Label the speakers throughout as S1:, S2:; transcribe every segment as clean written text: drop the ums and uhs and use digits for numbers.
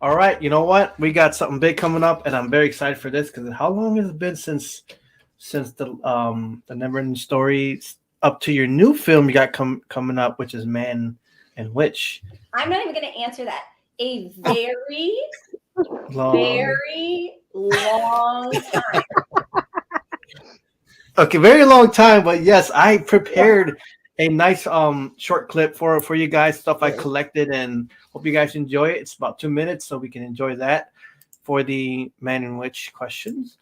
S1: All right, you know what? We got something big coming up, and I'm very excited for this because how long has it been since the Never Ending Story up to your new film you got coming up, which is Man and Witch.
S2: I'm not even going to answer that. A very,
S1: Long.
S2: very long time.
S1: Okay, very long time, but yes, I prepared a nice short clip for you guys, stuff I collected, and hope you guys enjoy it. It's about 2 minutes, so we can enjoy that for the Man and Witch questions.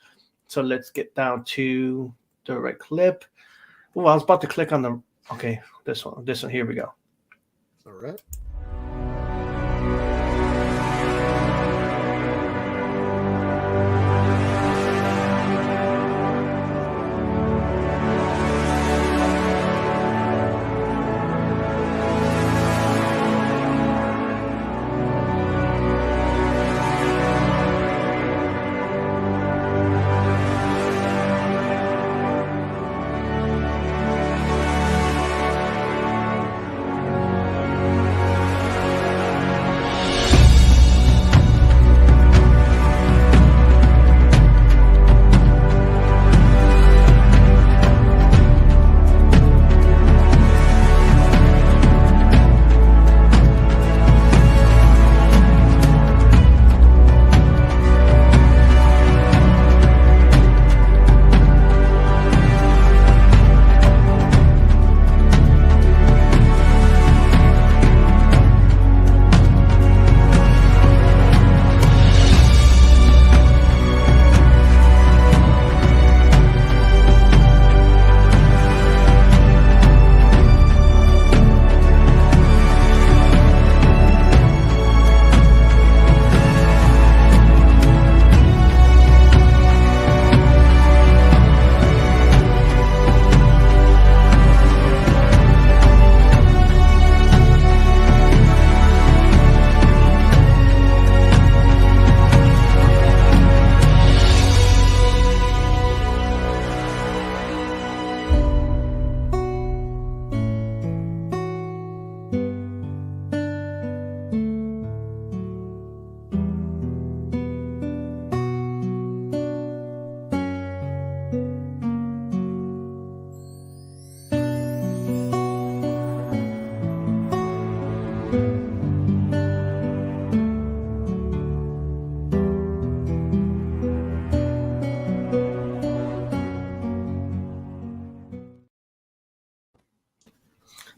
S1: So let's get down to the right clip. Oh, I was about to click on the this one. Here we go.
S3: All right.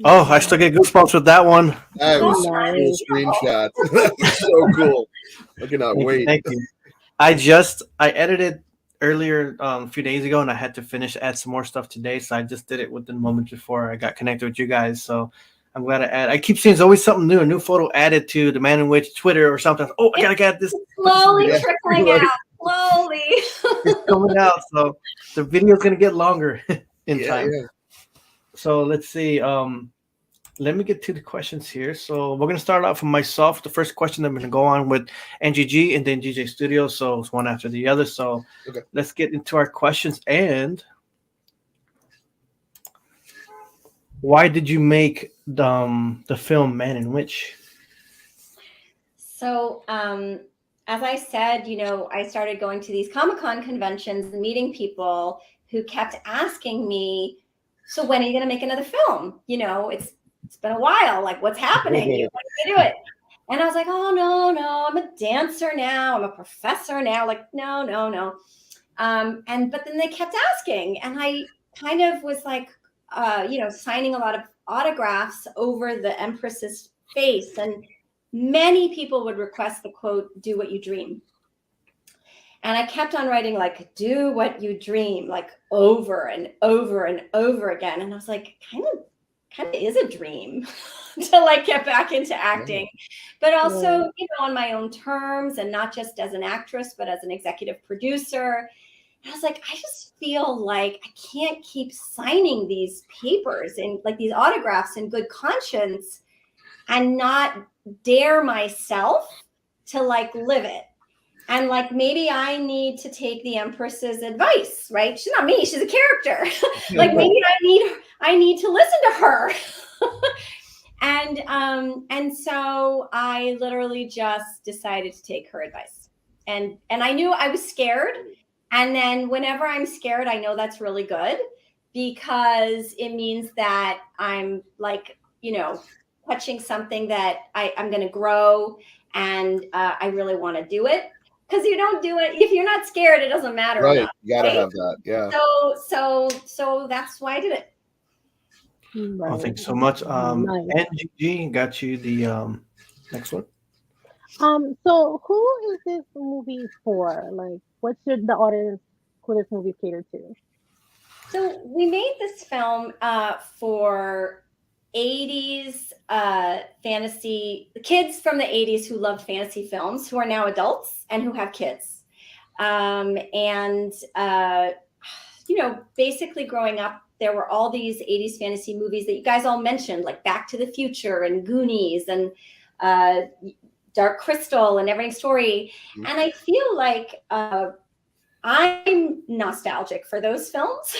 S1: Oh, I still get goosebumps with that one.
S3: That was cool screenshot. So cool. I cannot wait.
S1: Thank you. I edited earlier a few days ago, and I had to add some more stuff today. So I just did it within a moment before I got connected with you guys. So I'm glad I keep seeing there's always something new, a new photo added to the Man and Witch Twitter or something. Oh, I gotta get this.
S2: Slowly trickling out. Slowly.
S1: It's coming out, so the video's gonna get longer in time.
S3: Yeah.
S1: So let's see. Let me get to the questions here. So we're gonna start out from myself. The first question I'm gonna go on with NGG and then GJ Studio. So it's one after the other. So let's get into our questions. And why did you make the film Man and Witch?
S2: So as I said, I started going to these Comic-Con conventions and meeting people who kept asking me, so when are you going to make another film? It's been a while. Like, what's happening? When are you going to do it? And I was like, oh, no, I'm a dancer now. I'm a professor now. Like, no. But then they kept asking. And I kind of was like, signing a lot of autographs over the Empress's face. And many people would request the quote, do what you dream. And I kept on writing, like, do what you dream, like over and over and over again. And I was like, kind of is a dream to like get back into acting, but also, on my own terms and not just as an actress, but as an executive producer. And I was like, I just feel like I can't keep signing these papers and like these autographs in good conscience and not dare myself to like live it. And like, maybe I need to take the Empress's advice, right? She's not me, she's a character. Like maybe I need to listen to her. And so I literally just decided to take her advice. And I knew I was scared. And then whenever I'm scared, I know that's really good, because it means that I'm like, touching something that I'm going to grow, and I really want to do it. Because you don't do it if you're not scared, it doesn't matter.
S3: Right.
S2: Enough,
S3: You gotta
S2: right?
S3: have that. Yeah.
S2: So that's why I did it.
S1: Right. Oh, thanks so much.
S4: Nice.
S1: And GG got you the next one.
S4: So who is this movie for? Like, what should the audience who this movie cater to?
S2: So we made this film for 80s fantasy kids from the 80s who loved fantasy films, who are now adults and who have kids. Basically growing up, there were all these 80s fantasy movies that you guys all mentioned, like Back to the Future and Goonies and Dark Crystal and Neverending Story. And I feel like I'm nostalgic for those films.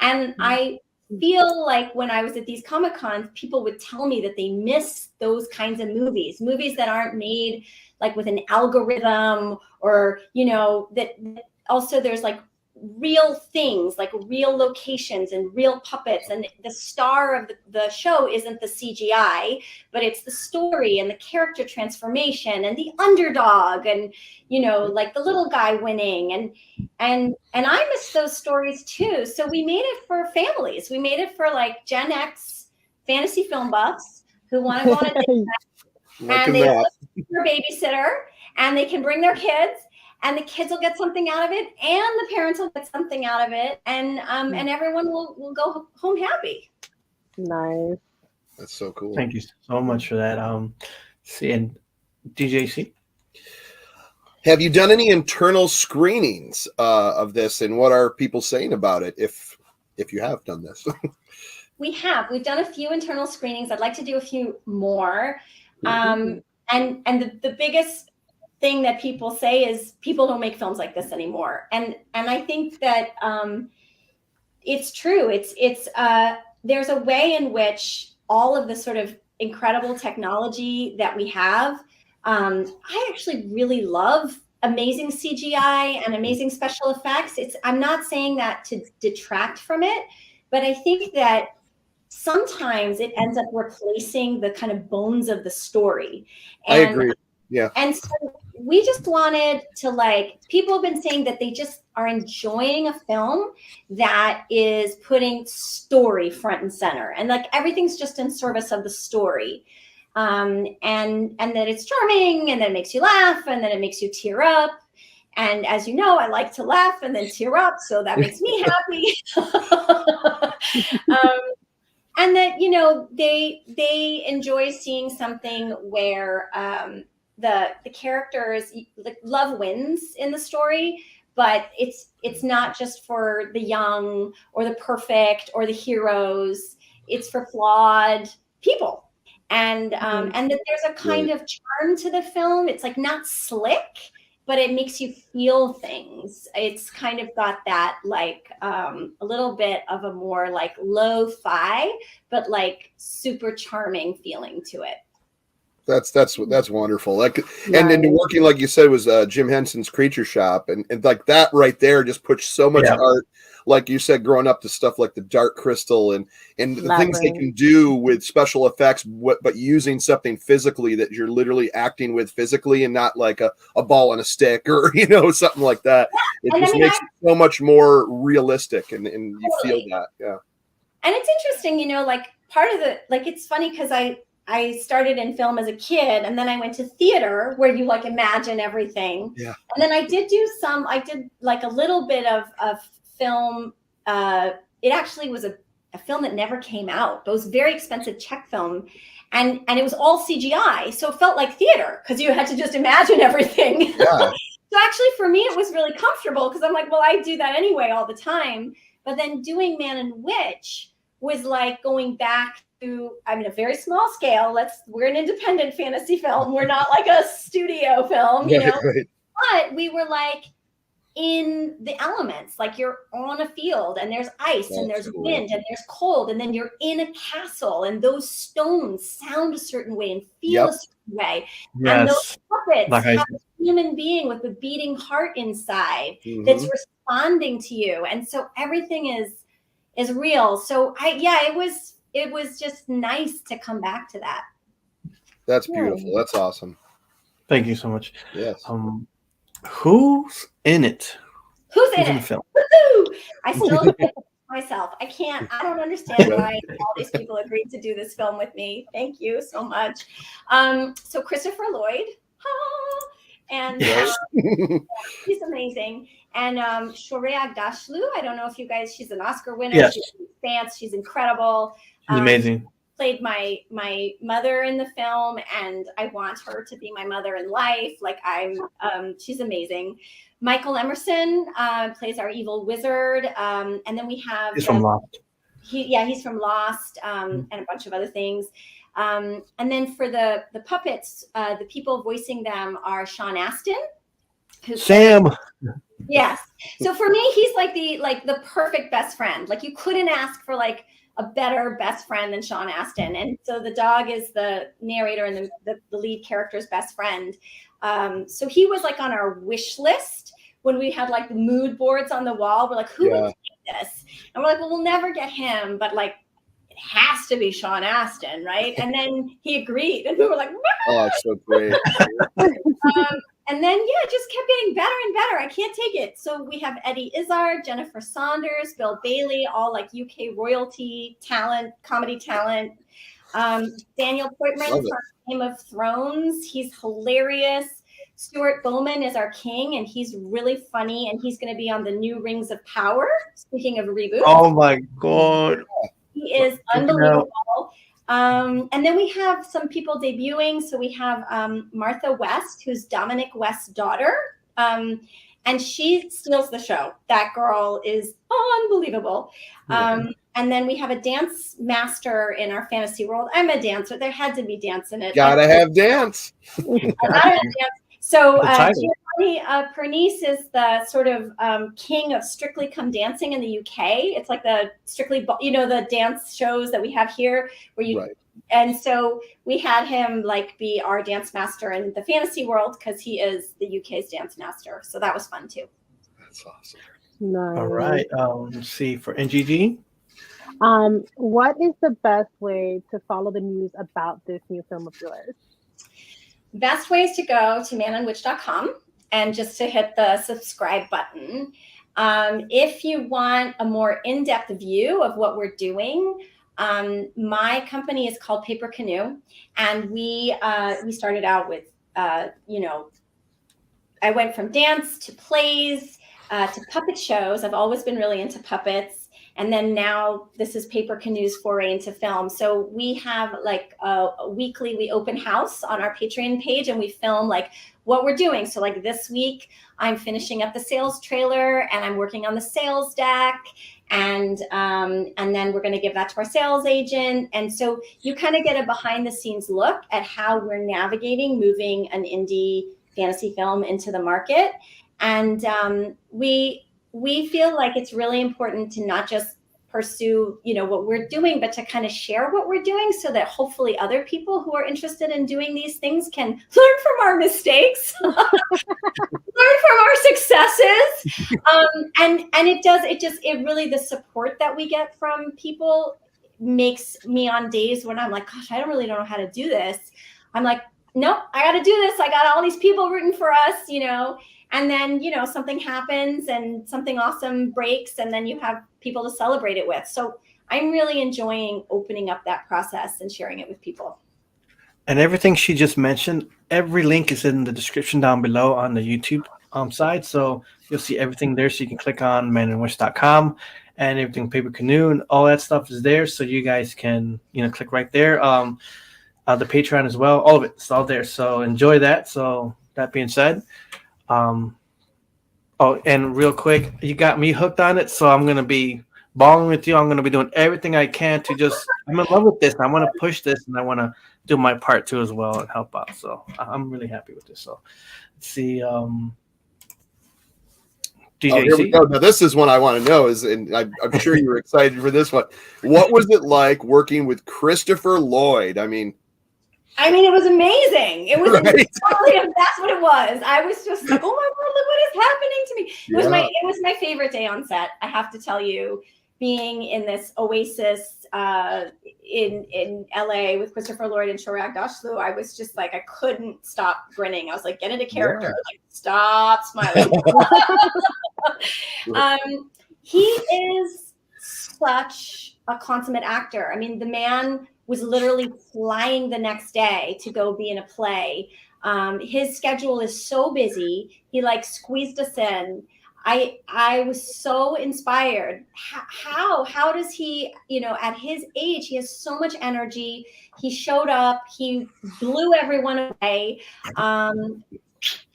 S2: And I feel like when I was at these Comic-Cons, people would tell me that they miss those kinds of movies that aren't made like with an algorithm, or, that also there's like real things, like real locations and real puppets. And the star of the show isn't the CGI, but it's the story and the character transformation and the underdog and, like the little guy winning. And I miss those stories too. So we made it for families. We made it for like Gen X fantasy film buffs who want to go on a date and they look for a babysitter, and they can bring their kids. And the kids will get something out of it, and the parents will get something out of it, and everyone will go home happy.
S4: Nice.
S3: That's so cool.
S1: Thank you so much for that. See, and DJC,
S3: have you done any internal screenings of this, and what are people saying about it? If you have done this,
S2: we have. We've done a few internal screenings. I'd like to do a few more. And the biggest thing that people say is people don't make films like this anymore. And I think that it's true. It's there's a way in which all of the sort of incredible technology that we have, I actually really love amazing CGI and amazing special effects. I'm not saying that to detract from it, but I think that sometimes it ends up replacing the kind of bones of the story. And,
S3: I agree. Yeah.
S2: And so we just wanted to, people have been saying that they just are enjoying a film that is putting story front and center, and like everything's just in service of the story. And that it's charming, and that it makes you laugh, and then it makes you tear up. And as you know, I like to laugh and then tear up, so that makes me happy. And that, they enjoy seeing something where the characters, love wins in the story, but it's not just for the young or the perfect or the heroes. It's for flawed people. And that there's a kind of charm to the film. It's like not slick, but it makes you feel things. It's kind of got that a little bit of a more like lo-fi, but like super charming feeling to it.
S3: That's wonderful. Like, and working, like you said, was Jim Henson's Creature Shop, and like that right there just puts so much art, like you said, growing up to stuff like the Dark Crystal and the things they can do with special effects, but using something physically that you're literally acting with physically, and not like a ball and a stick or something like that. It just makes it so much more realistic, and you feel that, yeah.
S2: And it's interesting, part of the it's funny because I started in film as a kid, and then I went to theater where you imagine everything. Yeah. And then I did a little bit of film. It actually was a film that never came out, but it was very expensive Czech film. And it was all CGI. So it felt like theater because you had to just imagine everything. Yeah. So actually for me, it was really comfortable because I'm like, well, I do that anyway all the time. But then doing Man and Witch was like going back to, a very small scale. We're an independent fantasy film. We're not like a studio film, Right. But we were like, in the elements, like you're on a field and there's ice and there's wind and there's cold, and then you're in a castle and those stones sound a certain way and feel a certain way.
S1: Yes.
S2: And those puppets
S1: Like
S2: have a human being with a beating heart inside that's responding to you. And so everything is real. So it was just nice to come back to that.
S3: That's beautiful. That's awesome.
S1: Thank you so much.
S3: Yes.
S1: Who's in it?
S2: Who's in
S1: the
S2: it?
S1: film?
S2: Woo-hoo! I still myself. I don't understand why all these people agreed to do this film with me. Thank you so much. So Christopher Lloyd, and he's amazing. And Shorea Gashlu, I don't know if you guys, she's an Oscar winner.
S1: Yes.
S2: She's advanced. She's incredible.
S1: She's amazing.
S2: Played my mother in the film, and I want her to be my mother in life. Like she's amazing. Michael Emerson plays our evil wizard, and then we have
S1: he's from Lost.
S2: He's from Lost, and a bunch of other things. And then for the puppets, the people voicing them are Sean Astin, who's
S1: Sam.
S2: Yes. So for me, he's like the perfect best friend. Like you couldn't ask for like a better best friend than Sean Astin. And so the dog is the narrator and the lead character's best friend. So he was like on our wish list when we had like the mood boards on the wall. We're like, who would take this? And we're like, well, we'll never get him, but like it has to be Sean Astin, right? And then he agreed, and we were like,
S3: oh, it's so great.
S2: And then, it just kept getting better and better. I can't take it. So we have Eddie Izzard, Jennifer Saunders, Bill Bailey, all like UK royalty talent, comedy talent. Daniel Poitman from Game of Thrones. He's hilarious. Stuart Bowman is our king, and he's really funny, and he's going to be on the new Rings of Power. Speaking of reboot.
S1: Oh, my God.
S2: He is unbelievable. And then we have some people debuting. So we have Martha West, who's Dominic West's daughter. And she steals the show. That girl is unbelievable. And then we have a dance master in our fantasy world. I'm a dancer. There had to be dance in it.
S3: Gotta have dance.
S2: So Giovanni Pernice is the sort of king of Strictly Come Dancing in the UK. It's like the Strictly, the dance shows that we have here where you, and so we had him like be our dance master in the fantasy world because he is the UK's dance master. So that was fun too.
S3: That's awesome.
S4: Nice.
S1: All right. Let's see for NGG.
S4: What is the best way to follow the news about this new film of yours?
S2: Best ways to go to manandwitch.com and just to hit the subscribe button. If you want a more in-depth view of what we're doing, my company is called Paper Canoe, and we started out with, I went from dance to plays to puppet shows. I've always been really into puppets. And then now this is Paper Canoe's foray into film. So we have like a weekly, we open house on our Patreon page, and we film like what we're doing. So like this week, I'm finishing up the sales trailer, and I'm working on the sales deck. And then we're going to give that to our sales agent. And so you kind of get a behind the scenes look at how we're navigating moving an indie fantasy film into the market. And we feel like it's really important to not just pursue, what we're doing, but to kind of share what we're doing so that hopefully other people who are interested in doing these things can learn from our mistakes, learn from our successes. And it really, the support that we get from people makes me on days when I'm like, gosh, I don't know how to do this. I'm like, nope, I got to do this. I got all these people rooting for us, And then, something happens and something awesome breaks, and then you have people to celebrate it with. So I'm really enjoying opening up that process and sharing it with people.
S1: And everything she just mentioned, every link is in the description down below on the YouTube side. So you'll see everything there. So you can click on manandwitch.com, and everything Paper Canoe and all that stuff is there. So you guys can, click right there. The Patreon as well. All of it. It's all there. So enjoy that. So that being said, and real quick, you got me hooked on it, so I'm gonna be balling with you. I'm gonna be doing everything I can to I'm in love with this. I want to push this, and I want to do my part too as well and help out. So I'm really happy with this. So let's see. DJ,
S3: here we go. Now this is one I want to know. And I'm sure you were excited for this one. What was it like working with Christopher Lloyd? I mean,
S2: it was amazing. It was
S3: right?
S2: that's what it was. I was just like, oh my God, look what is happening to me. It was my favorite day on set. I have to tell you, being in this oasis in LA with Christopher Lloyd and Chirag Dashlu, I was just like, I couldn't stop grinning. I was like, get into character, like stop smiling. He is such a consummate actor. I mean, the man was literally flying the next day to go be in a play. His schedule is so busy. He like squeezed us in. I was so inspired. How does he, at his age, he has so much energy. He showed up, he blew everyone away.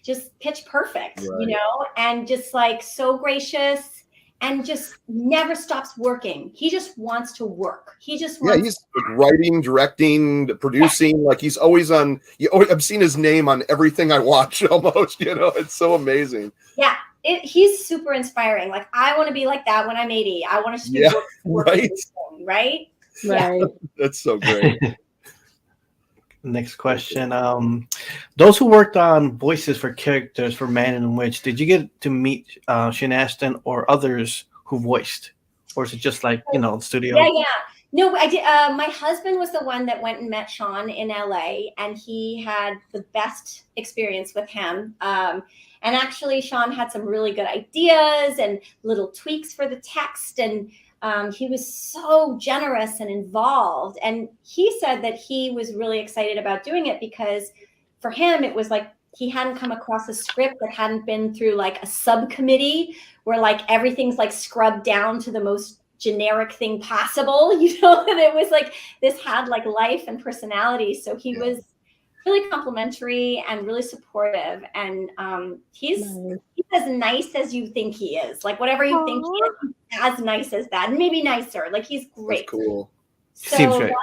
S2: Just pitch perfect,
S3: right.
S2: And just like so gracious and just never stops working. He just wants to work. He just wants
S3: he's like writing, directing, producing. Like he's always on. I've seen his name on everything I watch almost. It's so amazing.
S2: Yeah. He's super inspiring. Like, I want to be like that when I'm 80. I want to be working, right?
S4: Right.
S3: That's so great.
S1: Next question. Those who worked on voices for characters for Man and Witch, did you get to meet Shane Astin or others who voiced? Or is it just like, studio?
S2: Yeah. No, I did. My husband was the one that went and met Sean in LA, and he had the best experience with him. And actually, Sean had some really good ideas and little tweaks for the text. And he was so generous and involved. And he said that he was really excited about doing it because for him, it was like he hadn't come across a script that hadn't been through like a subcommittee where like everything's like scrubbed down to the most generic thing possible, and it was like this had like life and personality. So he was really complimentary and really supportive, and he's as nice as you think he is. Like whatever you think he is, he's as nice as that, and maybe nicer. Like he's great.
S3: That's cool.
S2: So
S1: Seems right.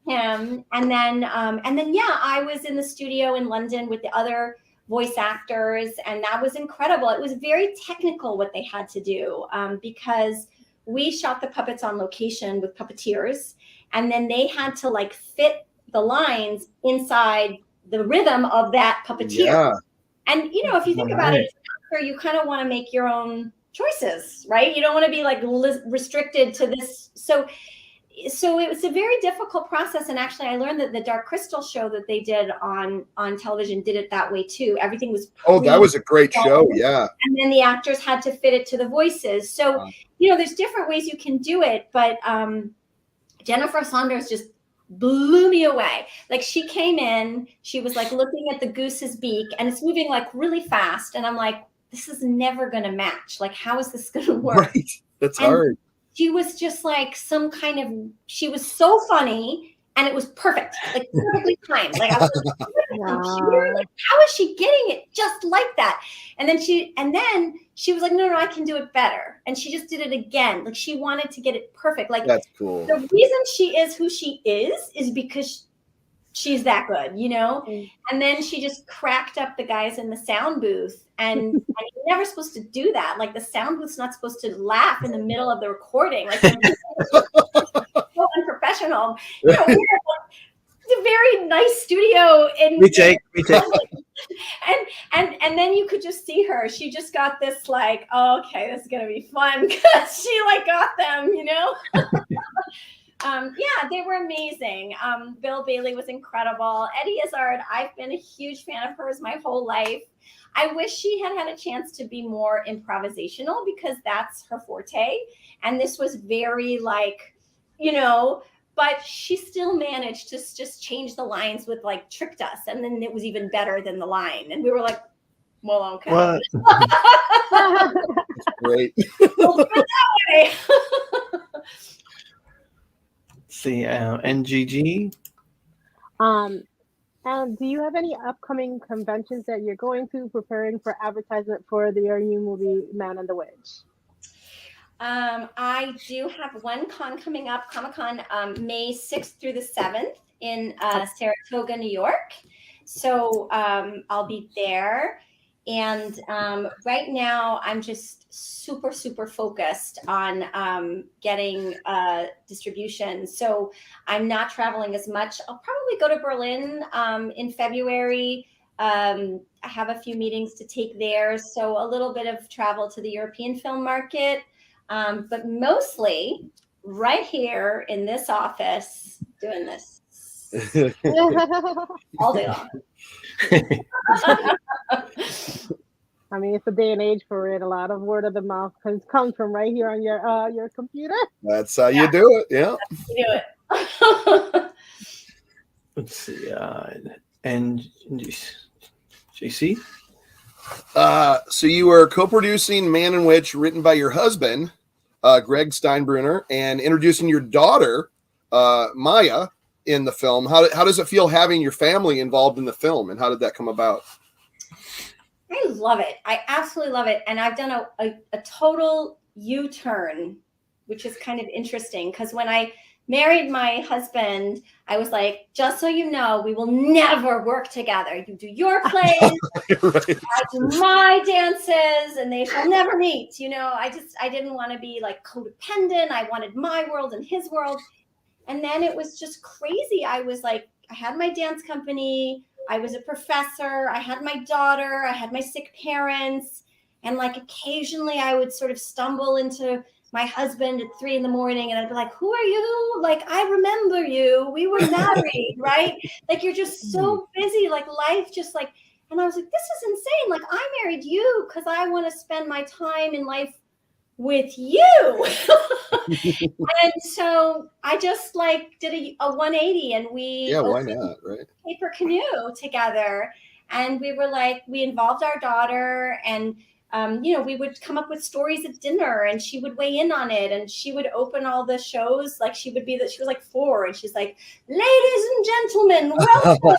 S2: Him, and then I was in the studio in London with the other voice actors, and that was incredible. It was very technical what they had to do because we shot the puppets on location with puppeteers, and then they had to like fit the lines inside the rhythm of that puppeteer. Yeah. And if you think about it, as an actor, you kind of want to make your own choices, right? You don't want to be like restricted to this. So it was a very difficult process. And actually, I learned that the Dark Crystal show that they did on television did it that way too. Everything was
S3: that was a great show. Yeah.
S2: And then the actors had to fit it to the voices. So, there's different ways you can do it. But Jennifer Saunders just blew me away. Like she came in, she was like looking at the goose's beak and it's moving like really fast. And I'm like, this is never going to match. Like, how is this going to work?
S3: Right. That's hard.
S2: She was just like she was so funny and it was perfect, like perfectly timed. Like I was like, computer? Like, how is she getting it just like that? And then she was like, no, I can do it better. And she just did it again. Like she wanted to get it perfect. Like
S3: that's cool.
S2: The reason she is who she is because she's that good, And then she just cracked up the guys in the sound booth. And you're never supposed to do that. Like the sound booth's not supposed to laugh in the middle of the recording. Like so unprofessional. We're a very nice studio in
S1: me take.
S2: And then you could just see her. She just got this like, oh, okay, this is gonna be fun because she like got them, they were amazing. Bill Bailey was incredible. Eddie Izzard, I've been a huge fan of hers my whole life. I wish she had a chance to be more improvisational because that's her forte. And this was very like, but she still managed to just change the lines with like tricked us. And then it was even better than the line. And we were like, well, okay.
S1: What?
S3: That's great.
S2: We'll do it that way.
S1: See, NGG.
S4: Do you have any upcoming conventions that you're going to preparing for advertisement for your new movie, Man and the Witch?
S2: I do have one con coming up, Comic-Con, May 6th through the 7th in Saratoga, New York. So I'll be there. And right now, I'm just super, super focused on getting distribution. So I'm not traveling as much. I'll probably go to Berlin in February. I have a few meetings to take there. So a little bit of travel to the European film market, but mostly right here in this office doing this all day long.
S4: I mean, it's a day and age for it. A lot of word of the mouth comes from right here on your computer.
S3: That's how you do it. Yeah.
S2: You do it.
S1: Let's see. And JC?
S3: So you were co-producing Man and Witch, written by your husband, Greg Steinbrunner, and introducing your daughter, Maya, in the film. How does it feel having your family involved in the film, and how did that come about?
S2: I love it. I absolutely love it. And I've done a total U-turn, which is kind of interesting, because when I married my husband, I was like, just so you know, we will never work together. You do your plays,
S3: Right.
S2: I do my dances, and they shall never meet. You know, I didn't want to be like codependent. I wanted my world and his world. And then it was just crazy. I was like, I had my dance company. I was a professor. I had my daughter. I had my sick parents. And like occasionally I would sort of stumble into my husband at 3 a.m. and I'd be like, who are you? Like, I remember you. We were married, right? Like, you're just so busy. Like, life just like, and I was like, this is insane. Like, I married you because I want to spend my time in life with you. And so I just like did a 180, and we
S3: Why not, right?
S2: Paper Canoe together, and we were like, we involved our daughter, and we would come up with stories at dinner, and she would weigh in on it, and she would open all the shows. Like she was like 4, and she's like, ladies and gentlemen, welcome.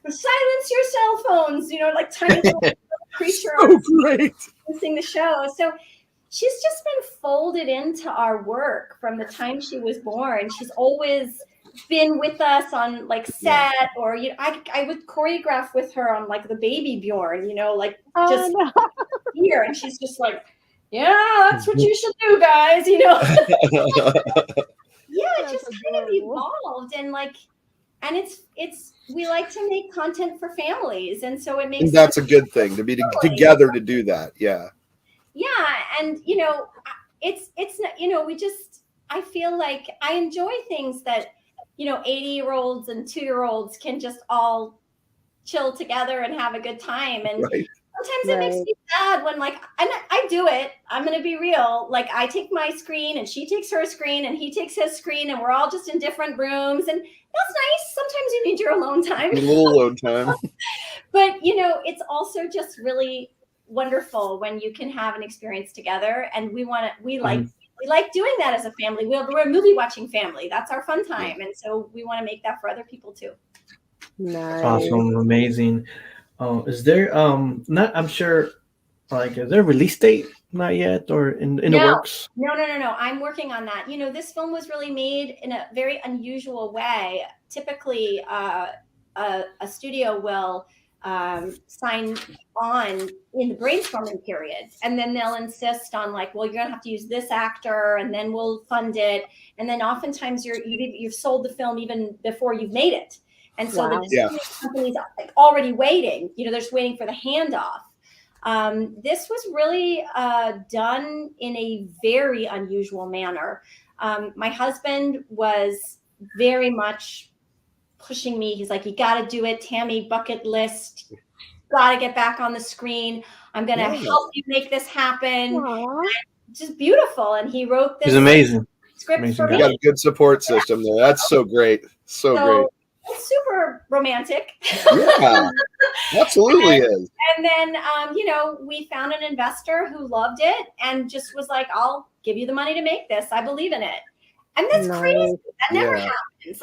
S2: Silence your cell phones, like tiny little creature.
S3: So great.
S2: Sing the show. So she's just been folded into our work from the time she was born. She's always been with us on like set, or I would choreograph with her on like the Baby Bjorn, here, and she's just like, yeah, that's what you should do, guys. It just kind of evolved, and it's we like to make content for families, and so it makes.
S3: And that's a good thing to be together to do that. Yeah.
S2: Yeah, and it's not, we just, I feel like I enjoy things that 80-year-olds and 2-year-olds can just all chill together and have a good time. And sometimes it makes me sad when and I do it. I'm going to be real. Like, I take my screen and she takes her screen and he takes his screen, and we're all just in different rooms, and that's nice. Sometimes you need your alone time.
S3: A little alone time.
S2: But it's also just really wonderful when you can have an experience together, and we like doing that as a family. We're a movie watching family. That's our fun time, and so we want to make that for other people too.
S4: Nice.
S1: Awesome, amazing. Is there I'm sure, like, is there a release date? Not yet, or in the works?
S2: No. I'm working on that. This film was really made in a very unusual way. Typically, a studio will sign on in the brainstorming period, and then they'll insist on like, well, you're gonna have to use this actor, and then we'll fund it, and then oftentimes you've sold the film even before you've made it, and so the distribution company's like already waiting. They're just waiting for the handoff. This was really done in a very unusual manner. My husband was very much pushing me. He's like, you got to do it, Tami, bucket list. Got to get back on the screen. I'm going to help you make this happen. Just beautiful. And he wrote this.
S1: He's amazing.
S2: Script for me.
S3: You got a good support system there. That's so great. So great.
S2: It's super romantic.
S3: Yeah, absolutely is.
S2: And then, we found an investor who loved it and just was like, I'll give you the money to make this. I believe in it. And that's crazy. That never happens.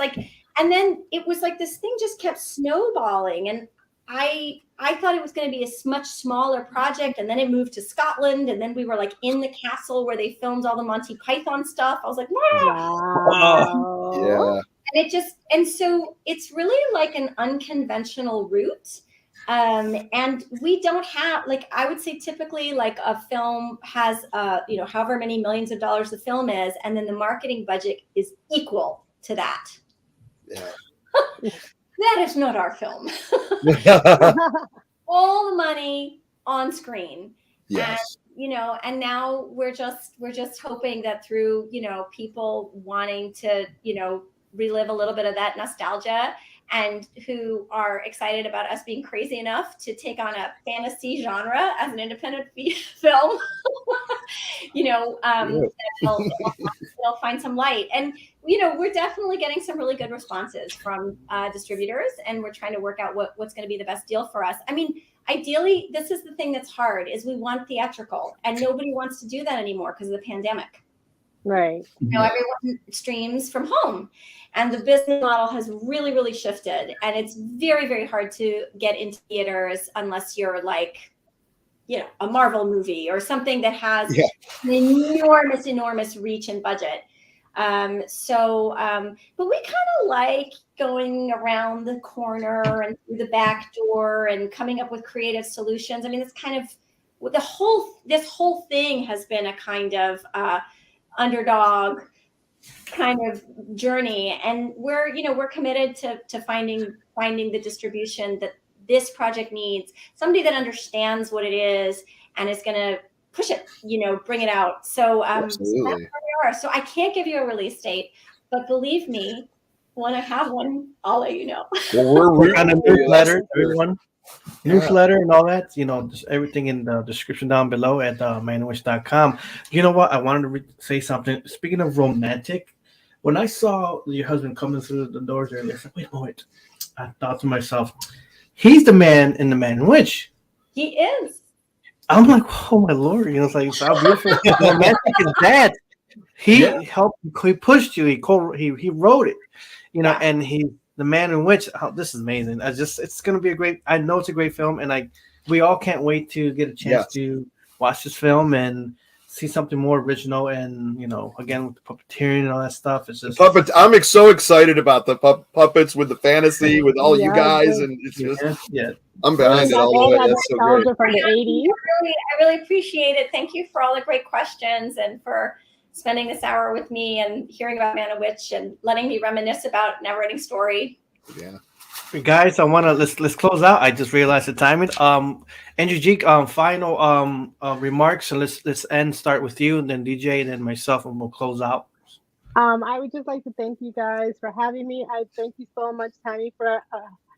S2: And then it was like this thing just kept snowballing. And I thought it was going to be a much smaller project. And then it moved to Scotland. And then we were like in the castle where they filmed all the Monty Python stuff. I was like, wow.
S3: Yeah.
S2: And so it's really like an unconventional route. And we don't have, like, I would say typically like a film has, however many millions of dollars the film is, and then the marketing budget is equal to that.
S3: Yeah.
S2: That is not our film. All the money on screen.
S3: Yes.
S2: And, and now we're just hoping that through, people wanting to, relive a little bit of that nostalgia, and who are excited about us being crazy enough to take on a fantasy genre as an independent film, they'll find some light. And, we're definitely getting some really good responses from distributors, and we're trying to work out what's going to be the best deal for us. I mean, ideally, this is the thing that's hard, is we want theatrical, and nobody wants to do that anymore because of the pandemic.
S4: Right.
S2: Everyone streams from home, and the business model has really, really shifted. And it's very, very hard to get into theaters unless you're like, a Marvel movie or something that has an enormous reach and budget. But we kind of like going around the corner and through the back door and coming up with creative solutions. I mean, it's kind of this whole thing has been a kind of underdog kind of journey, and we're committed to finding the distribution that this project needs, somebody that understands what it is and is going to push it, bring it out. So that's where we are. So I can't give you a release date, but believe me, when I have one, I'll let you know.
S1: Well, we're on a newsletter, everyone. Newsletter and all that, just everything in the description down below at manwich.com. You know what? I wanted to say something. Speaking of romantic, when I saw your husband coming through the doors earlier, I said, wait a moment. I thought to myself, he's the man in the Man Witch.
S2: He is.
S1: I'm like, oh my Lord, it's like, how beautiful romantic is that? He helped, he pushed you, he wrote it, and he. The Man in Witch, this is amazing. It's going to be I know it's a great film, and we all can't wait to get a chance to watch this film and see something more original. And, again, with the puppeteering and all that stuff, it's just
S3: I'm so excireally about the puppets with the fantasy, with all you guys, and it's just I'm behind it all the way. That's so great.
S4: From the 80s.
S2: I really appreciate it. Thank you for all the great questions and for spending this hour with me and hearing about Man of Witch and letting me reminisce about Neverending Story.
S3: Yeah.
S1: Guys, I want to let's close out. I just realized the timing. Andrew G, final remarks, and let's start with you, and then DJ, and then myself, and we'll close out.
S4: I would just like to thank you guys for having me. I thank you so much, Tami, for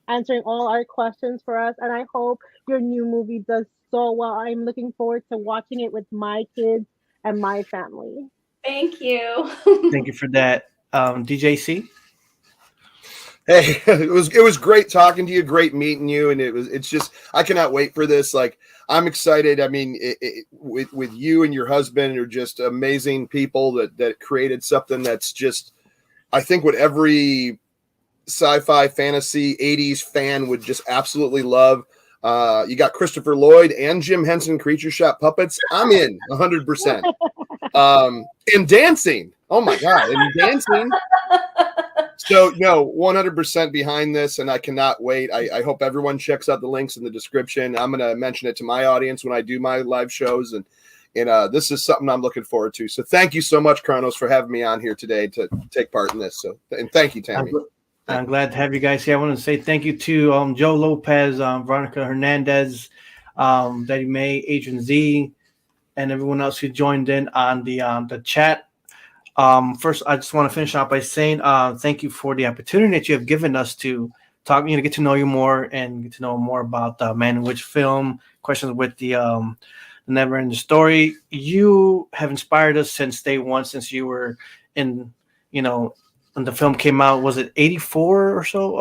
S4: answering all our questions for us, and I hope your new movie does so well. I'm looking forward to watching it with my kids and my family.
S2: Thank you.
S1: Thank you for that. DJC.
S3: Hey, it was great talking to you, great meeting you, and it's just I cannot wait for this. Like, I'm excited. I mean, with you and your husband are just amazing people that created something that's just, I think, what every sci-fi fantasy 80s fan would just absolutely love. You got Christopher Lloyd and Jim Henson Creature Shop puppets. I'm in 100%. And dancing. Oh my God. And dancing. So no, 100% behind this, and I cannot wait. I hope everyone checks out the links in the description. I'm going to mention it to my audience when I do my live shows, and this is something I'm looking forward to. So thank you so much, Chronoz, for having me on here today to take part in this. So, and thank you, Tami.
S1: I'm glad to have you guys here. I want to say thank you to Joe Lopez, Veronica Hernandez, Daddy May, Adrian Z, and everyone else who joined in on the chat. First, I just want to finish off by saying thank you for the opportunity that you have given us to talk, get to know you more and get to know more about the Man in Witch film, questions with the Neverending Story. You have inspired us since day one, since you were in, when the film came out. Was it 84 or so?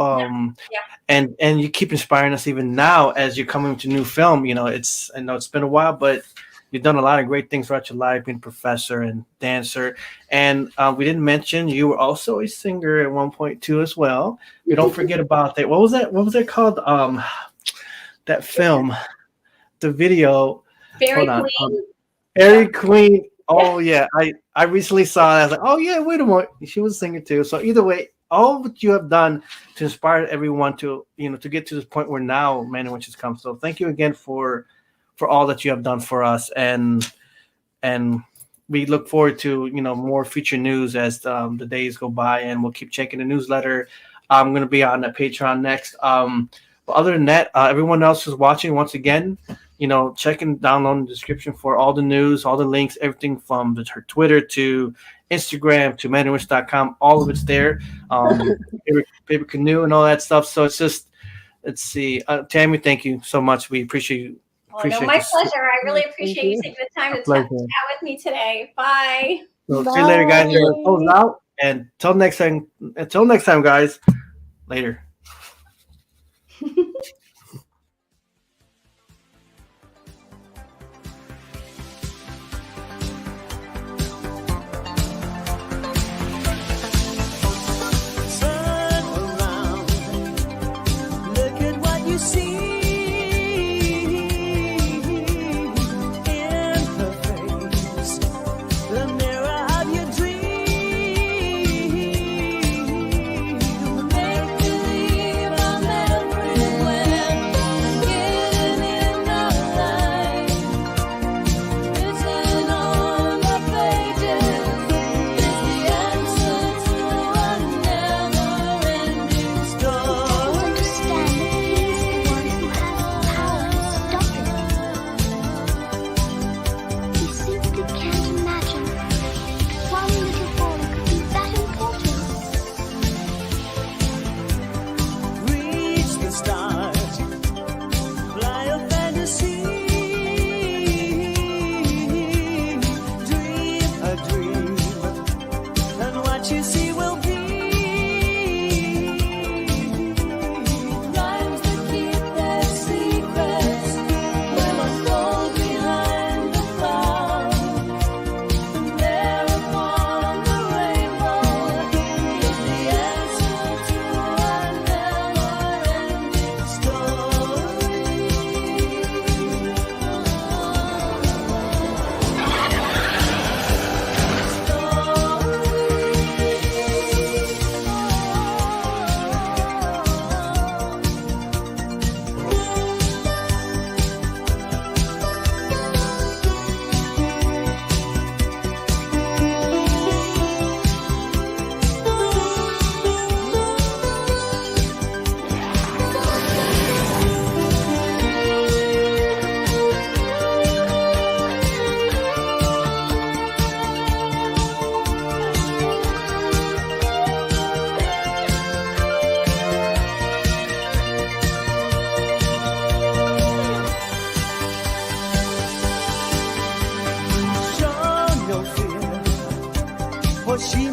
S1: Yeah. And you keep inspiring us even now as you're coming to new film. I know it's been a while, but you've done a lot of great things throughout your life, being a professor and dancer. And we didn't mention you were also a singer at one point too as well. We don't forget about that. What was that? What was it called? That film, the video.
S2: Fairy Queen.
S1: Fairy Queen. Oh yeah, I recently saw it. I was like, oh yeah, wait a minute. She was a singer too. So either way, all that you have done to inspire everyone to, to get to this point where now Man and Witches come. So thank you again for all that you have done for us, and we look forward to more future news as the days go by, and we'll keep checking the newsletter. I'm going to be on the Patreon next. But other than that, everyone else who's watching, once again, check and download the description for all the news, all the links, everything from her Twitter to Instagram to manandwitch.com. All of it's there. Paper Canoe and all that stuff. So it's just, let's see. Tami, thank you so much. We appreciate you.
S2: Oh, no, my pleasure. I really appreciate you taking the time to chat with me today. Bye.
S1: So see you later, guys. Close out. And until next time, guys. Later.
S5: She